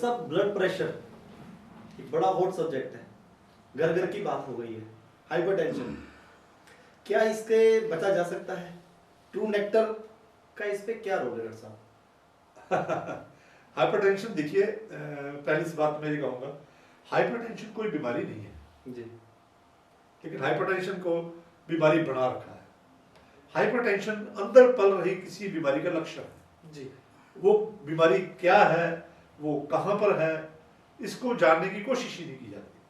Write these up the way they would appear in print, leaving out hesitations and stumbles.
साहब blood pressure एक बड़ा हॉट सब्जेक्ट है, घर घर की बात हो गई है। हाइपरटेंशन, क्या इसके बचा जा सकता है? ट्रू नेक्टर का इस पे क्या रोल है डॉक्टर साहब? हाइपरटेंशन देखिए, पहली सी बात मैं ये कहूँगा, हाइपरटेंशन कोई बीमारी नहीं है जी, लेकिन हाइपरटेंशन को बीमारी बना रखा है। हाइपरटेंशन अंदर पल रही किसी बीमारी का लक्षण है जी, वो बीमारी क्या है, वो कहाँ पर है, इसको जानने की कोशिश ही नहीं की जाती।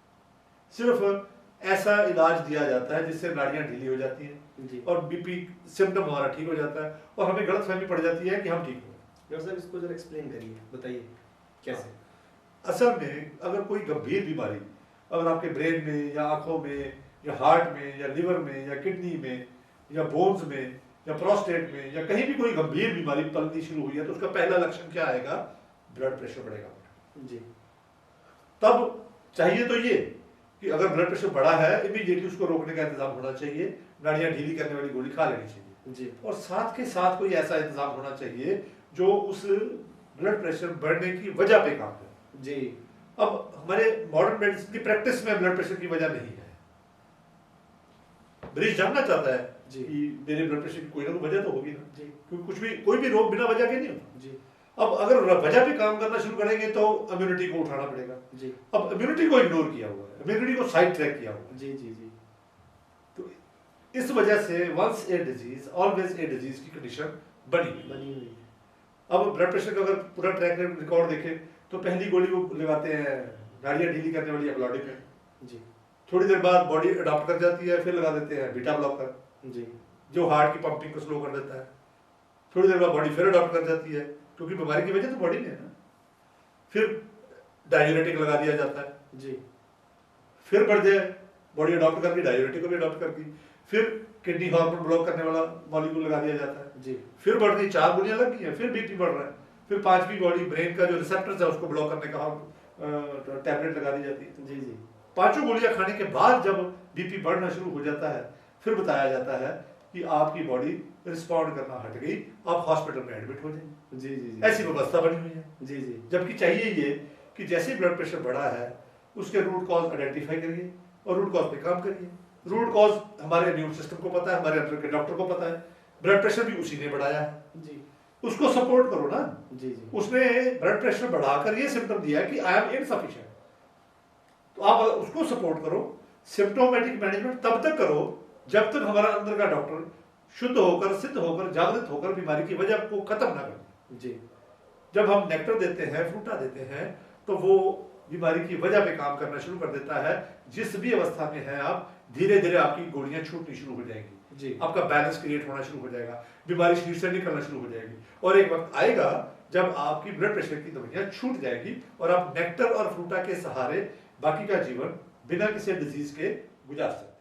सिर्फ ऐसा इलाज दिया जाता है जिससे नाड़ियाँ ढीली हो जाती हैं जी। और बीपी सिम्टम हमारा ठीक हो जाता है और हमें गलतफहमी पड़ जाती है कि हम ठीक हो गए। डॉक्टर साहब इसको जरा एक्सप्लेन करिए, बताइए कैसे? असल में अगर कोई गंभीर बीमारी अगर आपके ब्रेन में या आंखों में या हार्ट में या लिवर में या किडनी में या बोन्स में या प्रोस्टेट में या कहीं भी कोई गंभीर बीमारी पलनी शुरू हुई है तो उसका पहला लक्षण क्या आएगा? ब्लड प्रेशर बढ़ेगा। जी, तब चाहिए तो ये कि अगर ब्लड प्रेशर बढ़ा है इमीडिएटली उसको रोकने का इंतजाम होना चाहिए, नाड़ियां ढीली करने वाली गोली खा लेनी चाहिए जी, और साथ के साथ कोई ऐसा इंतजाम होना चाहिए जो उस ब्लड प्रेशर बढ़ने की वजह पे काम करे। जी। अब हमारे मॉडर्न मेडिसिन की प्रैक्टिस में ब्लड प्रेशर की वजह नहीं है। मरीज जानना चाहता है जी। कि मेरे ब्लड प्रेशर की कोई ना कोई वजह तो होगी ना, जी, क्योंकि कुछ भी कोई भी रोग बिना वजह के नहीं होता। जी, अब अगर वजह पे काम करना शुरू करेंगे तो इम्यूनिटी को उठाना पड़ेगा। जी, अब इम्यूनिटी को इग्नोर किया हुआ है, इम्यूनिटी को साइड ट्रैक किया हुआ है। जी, जी, जी। तो इस वजह से once a disease always a disease की कंडीशन बनी हुई है। बनी हुई है। अब ब्लड प्रेशर का अगर पूरा ट्रैक रिकॉर्ड देखें तो पहली गोली वो लगाते हैं नाड़ियां ढीली करने वाली एप्लॉडिपिन, जी, थोड़ी देर बाद बॉडी अडॉप्ट कर जाती है, फिर लगा देते हैं बीटा ब्लॉकर जी, जो हार्ट की पंपिंग को स्लो कर देता है। थोड़ी देर बाद बॉडी फिर अडॉप्ट कर जाती है क्योंकि बीमारी की वजह तो बॉडी में है ना। फिर डाययूरेटिक लगा दिया जाता है, जी, फिर बढ़ जाए बॉडी अडॉप्ट करके डाययूरेटिक को भी अडॉप्ट करती, फिर किडनी हार्मोन ब्लॉक करने वाला मॉलिक्यूल लगा दिया जाता है, जी, फिर बढ़ गई 4 गोलियां लग गई हैं, फिर बीपी बढ़ रहा है, फिर 5वीं बॉडी ब्रेन का जो रिसेप्टर्स है उसको ब्लॉक करने का टैबलेट लगा दी जाती है। जी, जी, 5 गोलियां खाने के बाद जब बीपी बढ़ना शुरू हो जाता है फिर बताया जाता है कि आपकी बॉडी रिस्पॉन्ड करना हट गई, आप हॉस्पिटल में एडमिट हो जाएंगे। जी, जी, ऐसी व्यवस्था बनी हुई है। जी, जी, जबकि चाहिए ये कि जैसे ब्लड प्रेशर बढ़ा है उसके रूट कॉज आइडेंटिफाई करिए और रूट कॉज पे काम करिए। रूट कॉज हमारे इम्यून सिस्टम को पता है, हमारे अंदर के डॉक्टर को पता है, ब्लड प्रेशर भी उसी ने बढ़ाया है, जी, उसको सपोर्ट करो ना। जी, जी, उसने ब्लड प्रेशर बढ़ाकर ये सिम्टम दिया कि आई एम इनसफिशिएंट, तो आप उसको सपोर्ट करो। सिम्टोमेटिक मैनेजमेंट तब तक करो जब तक हमारा अंदर का डॉक्टर शुद्ध होकर सिद्ध होकर जागृत होकर बीमारी की वजह को खत्म ना कर। जी, जब हम नेक्टर देते हैं, फ्रूटा देते हैं तो वो बीमारी की वजह पे काम करना शुरू कर देता है। जिस भी अवस्था में है आप, धीरे धीरे आपकी गोलियां छूटनी शुरू हो जाएंगी, जी, आपका बैलेंस क्रिएट होना शुरू हो जाएगा, बीमारी शरीर से निकलना शुरू हो जाएगी और एक वक्त आएगा जब आपकी ब्लड प्रेशर की दवाइयां छूट जाएगी और आप नेक्टर और फ्रूटा के सहारे बाकी का जीवन बिना किसी डिजीज के गुजार सकते हैं।